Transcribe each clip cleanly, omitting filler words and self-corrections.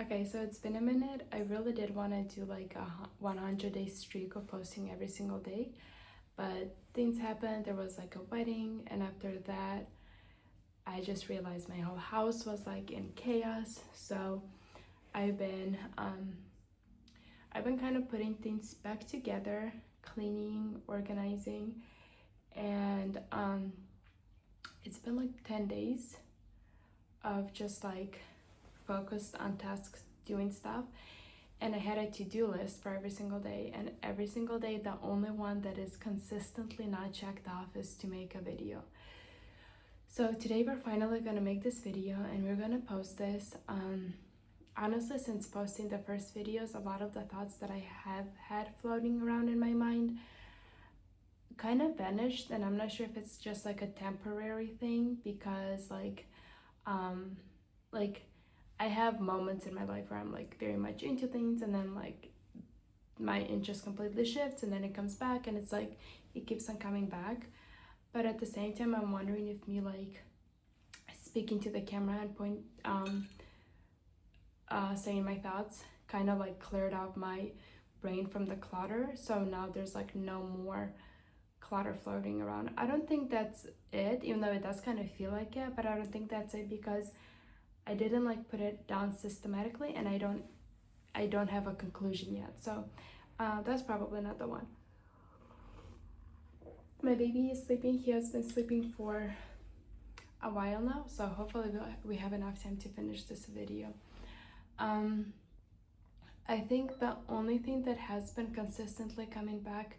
Okay, so it's been a minute. I really did want to do like a 100-day streak of posting every single day, but things happened. There was like a wedding, and after that, I just realized my whole house was like in chaos. So I've been um I've been kind of putting things back together, cleaning, organizing, and it's been like 10 days of just like focused on tasks, doing stuff. And I had a to-do list for every single day, and every single day the only one that is consistently not checked off is to make a video. So today we're finally gonna make this video and we're gonna post this. Honestly, since posting the first videos, a lot of the thoughts that I have had floating around in my mind kind of vanished, and I'm not sure if it's just like a temporary thing because um like I have moments in my life where I'm like very much into things, and then like my interest completely shifts and then it comes back, and it's like it keeps on coming back. But at the same time, I'm wondering if me like speaking to the camera and saying my thoughts kind of like cleared out my brain from the clutter, so now there's like no more clutter floating around. I don't think that's it, even though it does kind of feel like it, but I don't think that's it because I didn't like put it down systematically, and I don't have a conclusion yet. So that's probably not the one. My baby is sleeping. He has been sleeping for a while now, so hopefully we have enough time to finish this video. I think the only thing that has been consistently coming back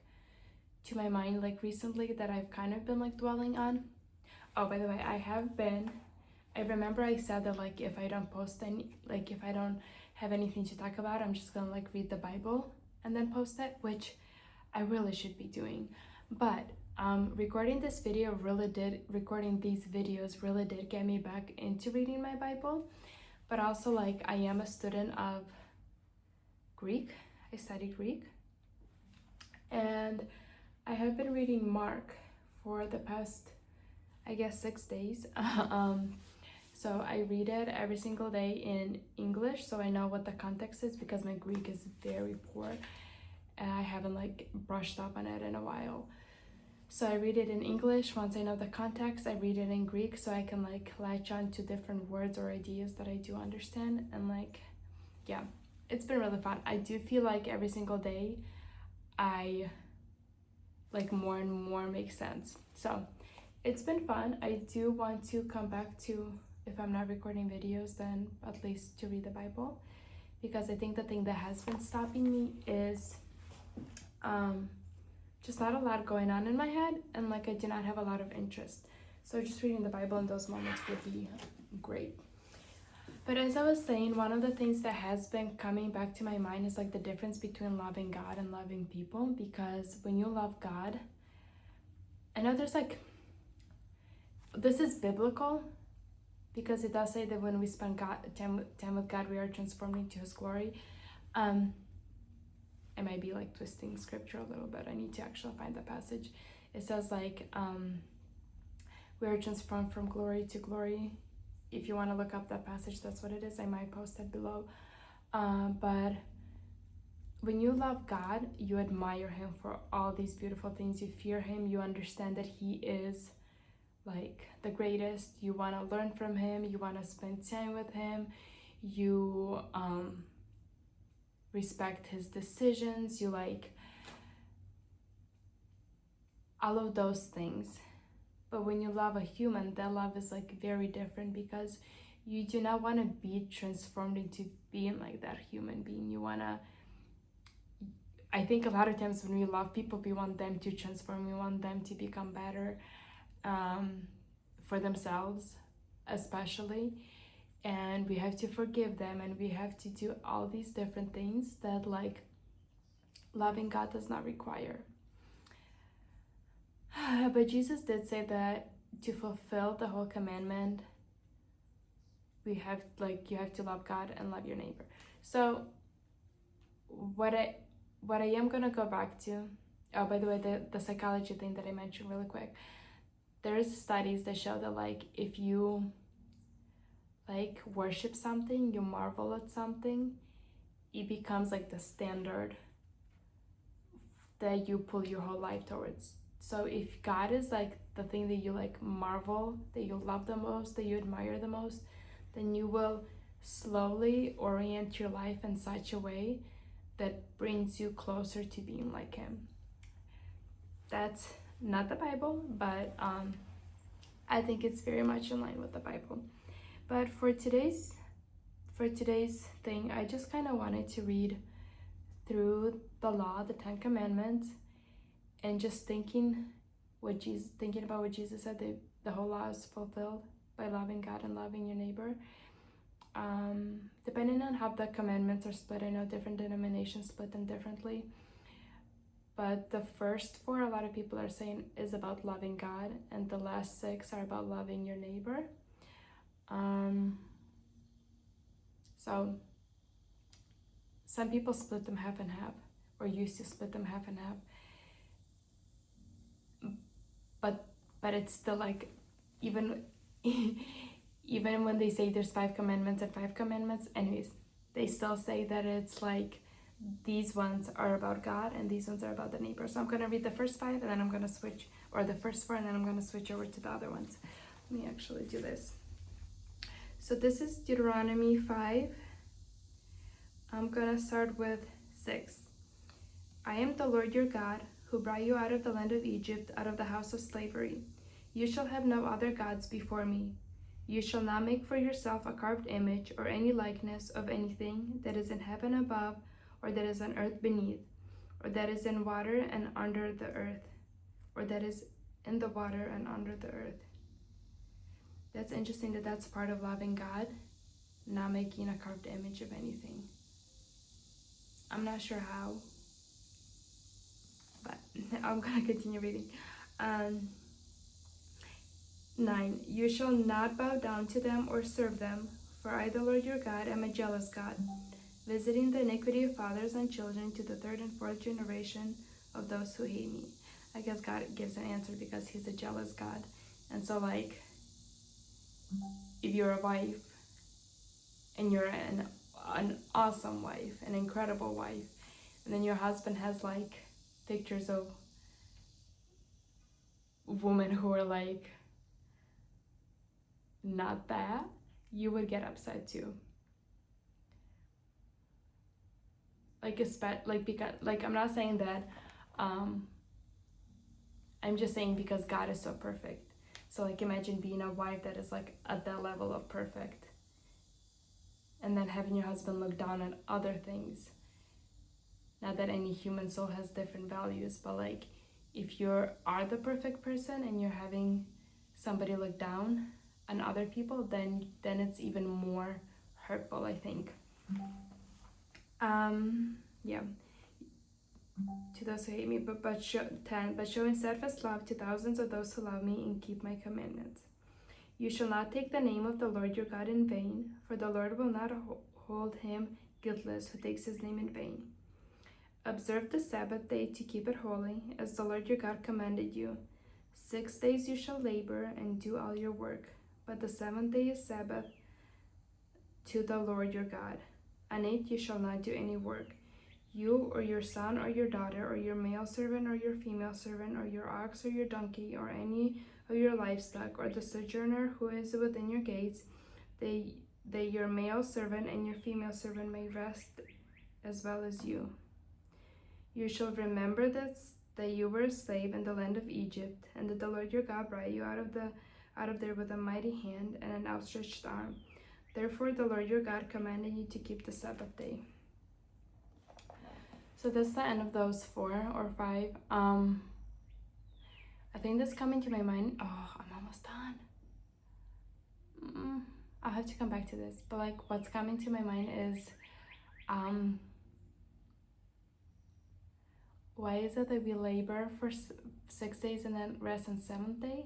to my mind like recently that I've kind of been like dwelling on. Oh, by the way, I remember I said that like if I don't post any, like if I don't have anything to talk about, I'm just gonna like read the Bible and then post it, which I really should be doing. But recording these videos really did get me back into reading my Bible. But also like I am a student of Greek. I study Greek, and I have been reading Mark for the past, I guess, 6 days. So I read it every single day in English, so I know what the context is because my Greek is very poor and I haven't like brushed up on it in a while. So I read it in English. Once I know the context, I read it in Greek so I can like latch on to different words or ideas that I do understand. And like, yeah, it's been really fun. I do feel like every single day I like more and more make sense. So it's been fun. I do want to come back to, if I'm not recording videos, then at least to read the Bible, because I think the thing that has been stopping me is just not a lot going on in my head, and like I do not have a lot of interest. So just reading the Bible in those moments would be great. But as I was saying, one of the things that has been coming back to my mind is like the difference between loving God and loving people, because when you love God, I know there's like, this is biblical because it does say that when we spend time with God, we are transformed into His glory. I might be like twisting scripture a little bit. I need to actually find the passage. It says like, we are transformed from glory to glory. If you want to look up that passage, that's what it is. I might post it below. But when you love God, you admire Him for all these beautiful things. You fear Him. You understand that He is like the greatest. You want to learn from Him. You want to spend time with Him. You respect His decisions. You like all of those things. But when you love a human, that love is like very different because you do not want to be transformed into being like that human being. You want to, I think a lot of times when we love people, we want them to transform. We want them to become better for themselves, especially. And we have to forgive them, and we have to do all these different things that like loving God does not require. But Jesus did say that to fulfill the whole commandment, you have to love God and love your neighbor. So what I am gonna go back to, oh, by the way, the psychology thing that I mentioned really quick, there's studies that show that like if you like worship something, you marvel at something, it becomes like the standard that you pull your whole life towards. So if God is like the thing that you like marvel, that you love the most, that you admire the most, then you will slowly orient your life in such a way that brings you closer to being like Him. That's not the Bible, but I think it's very much in line with the Bible. But for today's thing, I just kind of wanted to read through the law, the 10 Commandments, and just thinking about what Jesus said, that the whole law is fulfilled by loving God and loving your neighbor. Depending on how the commandments are split, I know different denominations split them differently. But the first 4, a lot of people are saying, is about loving God, and the last 6 are about loving your neighbor. So some people split them half and half, or used to split them half and half. But it's still like, even even when they say there's 5 commandments and 5 commandments, anyways, they still say that it's like these ones are about God and these ones are about the neighbor. So I'm going to read the first 5 and then I'm going to switch, or the first 4, and then I'm going to switch over to the other ones. Let me actually do this. So this is Deuteronomy 5. I'm going to start with 6. I am the Lord your God, who brought you out of the land of Egypt, out of the house of slavery. You shall have no other gods before me. You shall not make for yourself a carved image or any likeness of anything that is in heaven above, or that is on earth beneath, or that is in water and under the earth, or that is in the water and under the earth. That's interesting that that's part of loving God, not making a carved image of anything. I'm not sure how, but I'm gonna continue reading. 9. You shall not bow down to them or serve them, for I, the Lord your God, am a jealous God, visiting the iniquity of fathers on children to the 3rd and 4th generation of those who hate me. I guess God gives an answer because He's a jealous God. And so, like, if you're a wife and you're an awesome wife, an incredible wife, and then your husband has like pictures of women who are like not that, you would get upset too. Because I'm not saying that, I'm just saying because God is so perfect. So like, imagine being a wife that is like at that level of perfect, and then having your husband look down at other things. Not that any human soul has different values, but like, if you are the perfect person and you're having somebody look down on other people, then it's even more hurtful, I think. Yeah. To those who hate me, but 10. But showing steadfast love to thousands of those who love me and keep my commandments. You shall not take the name of the Lord your God in vain, for the Lord will not hold him guiltless who takes his name in vain. Observe the Sabbath day to keep it holy, as the Lord your God commanded you. 6 days you shall labor and do all your work, but the 7th day is Sabbath to the Lord your God. On it you shall not do any work, you or your son or your daughter, or your male servant or your female servant, or your ox or your donkey, or any of your livestock, or the sojourner who is within your gates, that your male servant and your female servant may rest as well as you. You shall remember this, that you were a slave in the land of Egypt, and that the Lord your God brought you out of there with a mighty hand and an outstretched arm. Therefore the Lord your God commanded you to keep the Sabbath day. So that's the end of those 4 or 5. I think that's coming to my mind. Oh, I'm almost done. I'll have to come back to this. But like, what's coming to my mind is, why is it that we labor for 6 days and then rest on 7th day?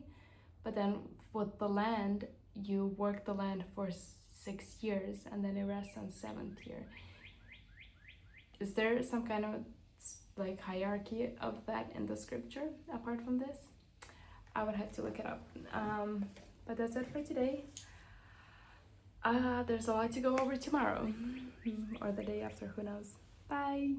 But then with the land, you work the land for 6 years and then it rests on 7th year. Is there some kind of like hierarchy of that in the scripture apart from this? I would have to look it up. But that's it for today. There's a lot to go over tomorrow or the day after, who knows. Bye.